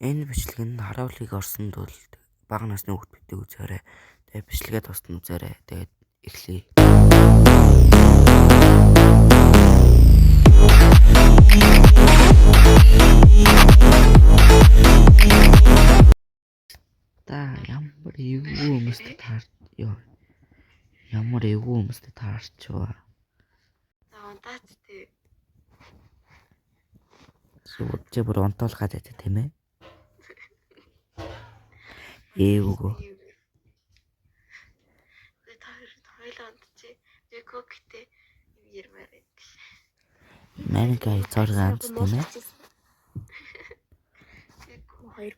Энэ бичлэгэнд хараалыг орсонд бол бага насны хүүхдүүдтэй үзээрэй. Тэгээ бичлэгээ тусна үзээрэй. Тэгээд эхлэе. Та ямар эвгүй хүмүүстэй таарч ёо. Ямар эвгүй хүмүүстэй таарчваа. Таантаач Чи бүр онтоолгаад байт тийм ээ. Эвгүй. Хоёланд чи коктэй ярмаар байдаг. Манка цорганц тийм ээ. Хоёр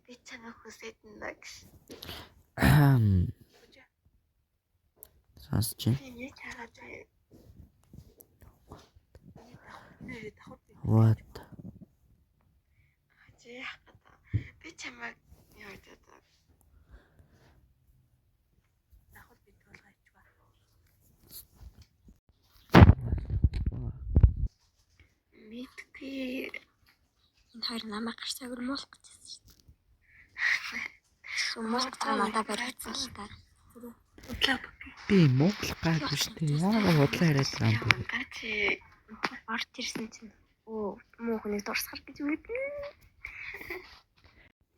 би чамайг хүсэж байна гэж. Сонсч Миний чагаад бай. What? Чи яхаа би чамайг яадаг. Дахад би туулгаач ба. Мэдгүй. Энэ хоёр намайг гарч агуулмуулах гэж байсан шүү дээ. Сумалт надад баригдсан л та. Би Монгол гайгүй шүү дээ. Яагаад бодлоо яриад байгаа юм бэ? Чи орж ирсэн чинь муухныг дурсгар гэж үгдэн.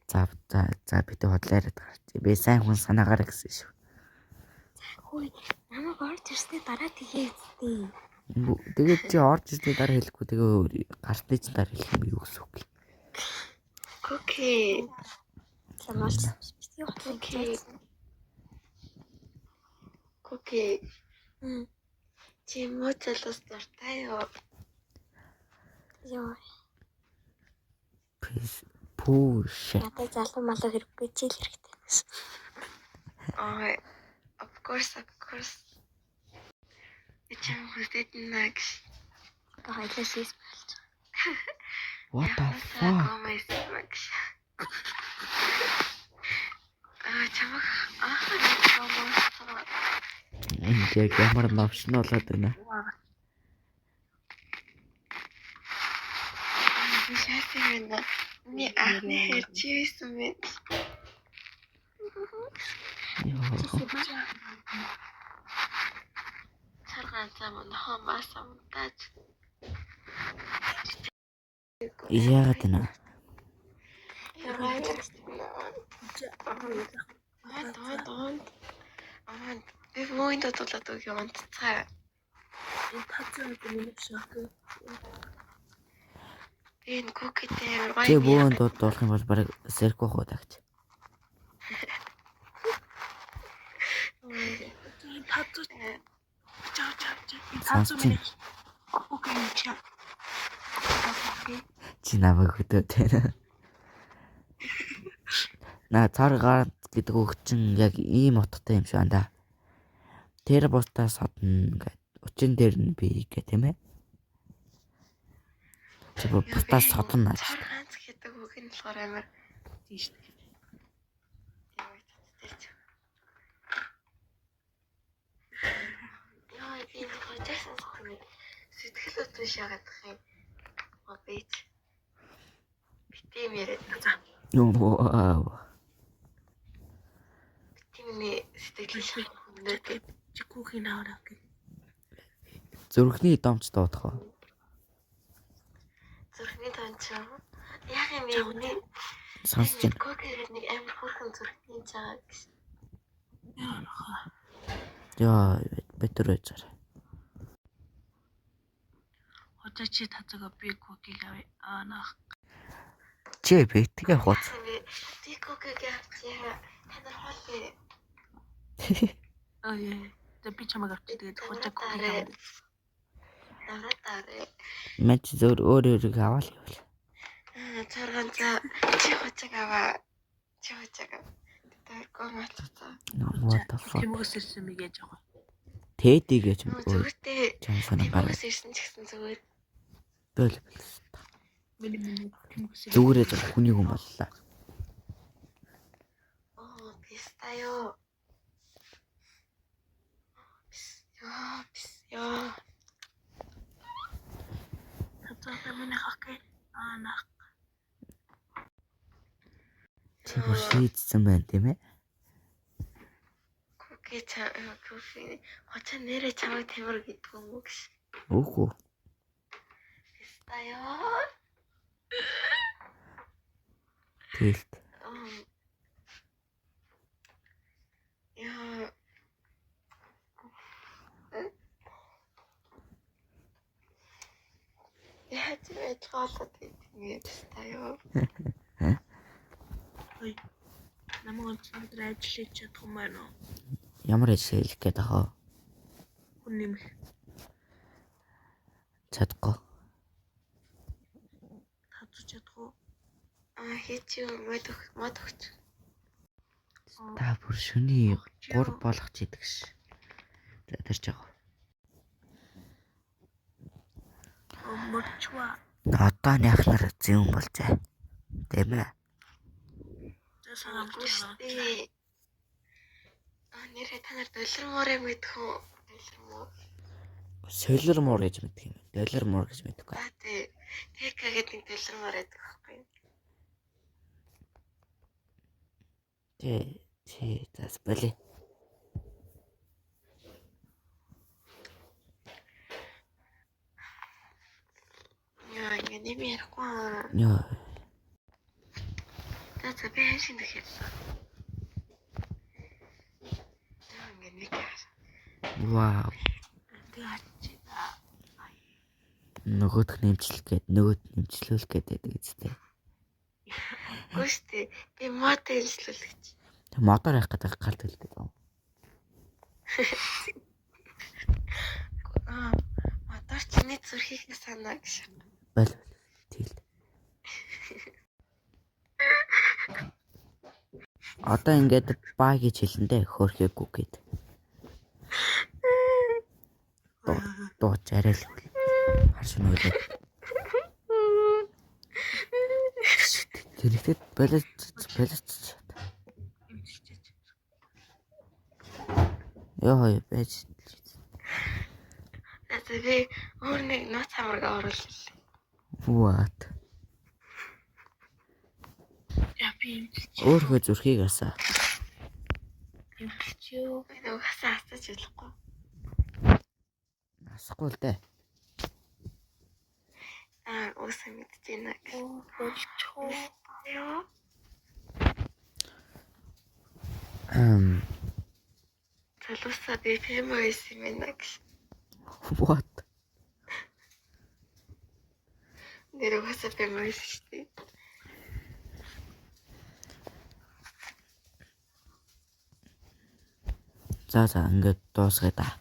За бид бодлоо яриад гарч. Би сайн хүн санаагаар гэсэн шүү. Хөөе, намайг орж ирсний дараа тэгээд Тэгээд чи орж ирсний дараа хэлэхгүй тэгээ гартны чинь дараа хэлэх юм юу гэсэн үг. Окей. Окей. Чи моцолос дуртай юу? Яа. Пүүш. Надад залуу малуу хэрэггүй чи л хэрэгтэй гэсэн. Of course. Би чам хүсэж байна гэж. Хоёлаа шийс болж. What the fuck? Чамаг Энд яг ямар навшин болоод байна. Би шаасна. Миний анхны хэр чи байсан бэ? Сарганцаа нохомаасаа мутаж. Яагаад вэ? Би мойнд тулаад өгөө онцгой. Энэ тацаа миний шок. Энэ коктэй Чи бөөнд дуудах юм бол бараг сэрх واخоо тагч. Чи намайг хөдөөтэй. На царгаар гэдэг үг чинь яг ийм утгатай юм шиг анда. Тэр бустаа содно гэдэг өчн дээр нь би гэх тийм ээ. Чи бустаа содно. Царганц гэдэг үг нь болохоор амар тийш. Яа, би хочсан сохны сэтгэлд биш яагаад юм. Бич. Битим яриад за. Йоо. Битимний сэтгэл хүндэт чикүүхийн авраа гэх. Зүрхний домч доодох уу? Зүрхний домч. Яг юм нэг сонсож байна. Кокэд нэг амар хурхан зүрхний цаа гэсэн. Яа, битэр байж. Одоо чи тацаага би кокийг авах. Чи битгээ хуц. Би кокийг авчихъя. Танай хоол би. Яа, би чамайг авчих тэгээд хожиг кокийг авах. Дараа. Мэд зөөр өөрөө аваад явал. Царганцаа чи хожиг аваа. Чи хожиг аваа. What the fuck? Тэмээс ирсэн мэгэж авах. Тэдийг ч Зүгтээ. Тэмээс ирсэн ч гэсэн зүгээр. Бэл. Миний Зүгээрээ хүний хүн боллоо. Пистаяо. Яа. Татаа миний хакэ. Нах. Чи бүр шийдсэн байна тийм ээ? Кофе хоча нэрэ чамайг тамир гэдэг юм уу гэж. Үгүй. Стаяа. Тэгэл. Яа. Яа чи яагаад ингэж стаяа. Ой. Намайг өнөөдөр ажиллаж чадах юм байна уу? Ямар ажил хийх гээд байгаа? Хүн нэмэх. Чадахгүй. Татж чадах уу? Хийчих юм мод өгч. Та бүр шөнийн 3 болох ч идэг ш. Тэрч байгаа. Мочва. Одоо яхнаар зүүн болжээ. Тийм ээ. Санамжтай. Нэрээ та нар доллар морыг мэдэх үү? Доллар мор. Солир мор гэж мэддэг юм. Доллар мор гэж мэддэггүй. Тий. Тека гэдэг нэг доллар мор гэдэг байхгүй. Тий, тас болий. Яа, ингэ нэм ярихгүй. Яа. За би хашин дахиад. Ингэ нэг. Вау. Нөгөөдх нэмчлэх гээд нөгөөд нэмчлүүлэх гээд байдаг үстэй. Гүштэй. Би мод хэлжлүүлэх. Мотор явах гэдэг гарт хэлдэг юм. Мотор чиний зүрхийг санаа гэж. Бол тэгэл. Одоо ингээд баа гэж хэлэндээ хөөрхөөгүй гээд. Дууч арай л харшин үлээ. Тэрэгтэй болооч. Яа, байж. Би өөр нэг ноц хамраг оруулъя. What? Я би Өөрхөө зүрхийг асаа. юу угаасаа асууж болохгүй. Асахгүй л дээ. Уусаа мэдчихэна. Болчихоо. Яа. Залуусаа би фэмойс юм байна гэж. What? Нэр угаасаа фэмойс шүү дээ. За ингээд дуусгая да.